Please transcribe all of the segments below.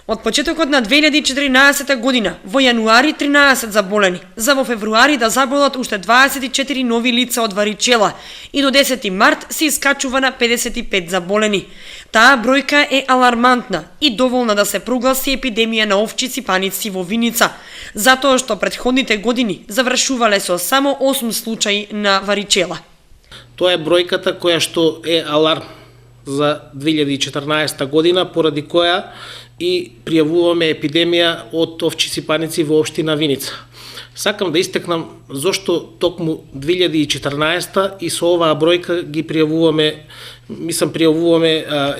Од почетокот на 2014 година, во јануари 13 заболени, за во февруари да заболат уште 24 нови лица од варичела и до 10 март се искачува на 55 заболени. Таа бројка е алармантна и доволна да се прогласи епидемија на овчи ципаници во Виница, затоа што предходните години завршувале со само 8 случаи на варичела. Тоа е бројката која што е аларм за 2014 година, поради која и пријавуваме епидемија од овчи ципаници во општина Виница. Сакам да истекнам зошто токму 2014 и со оваа бројка ги пријавуваме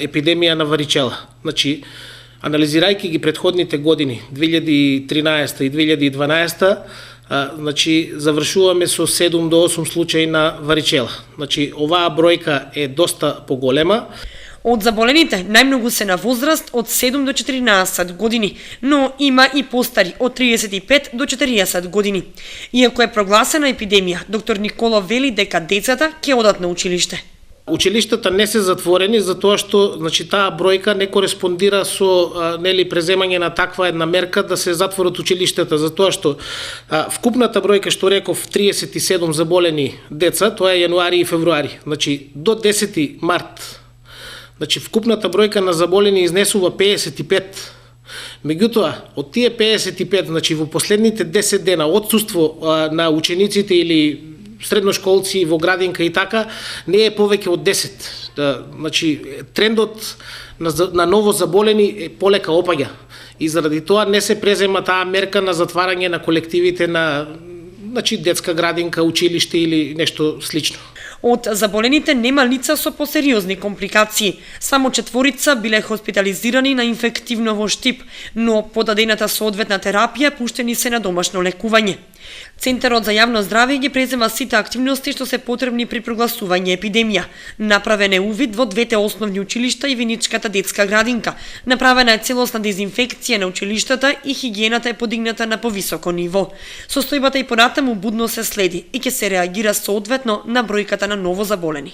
епидемија на варичела. Значи, анализирајќи ги предходните години, 2013 и 2012, значи завршуваме со 7 до 8 случаи на варичела. Значи, оваа бројка е доста поголема. Од заболените најмногу се на возраст од 7 до 14 години, но има и постари од 35 до 40 години. Иако е прогласена епидемија, доктор Никола вели дека децата ќе одат на училиште. Училиштата не се затворени затоа што значи таа бројка не кореспондира со преземање на таква една мерка да се затворат училиштата, затоа што вкупната бројка што реков 37 заболени деца, тоа е јануари и февруари. Значи до 10 март значи вкупната бројка на заболени изнесува 55. Меѓутоа, од тие 55, значи во последните 10 дена отсуство на учениците или средношколци во градинка и така, не е повеќе од 10. Значи, трендот на ново заболени полека опаѓа. И заради тоа не се презема таа мерка на затварање на колективите на детска градинка, училиште или нешто слично. Од заболените нема лица со посериозни компликации. Само 4 биле хоспитализирани на инфективно во Штип, но подадената соодветна терапија пуштени се на домашно лекување. Центарот за јавно здравје ги презема сите активности што се потребни при прогласување епидемија. Направен е увид во двете основни училишта и Виничката детска градинка. Направена е целосна дезинфекција на училиштата и хигиената е подигната на повисоко ниво. Состојбата и понатаму будно се следи и ќе се реагира соодветно на бројката на ново заболени.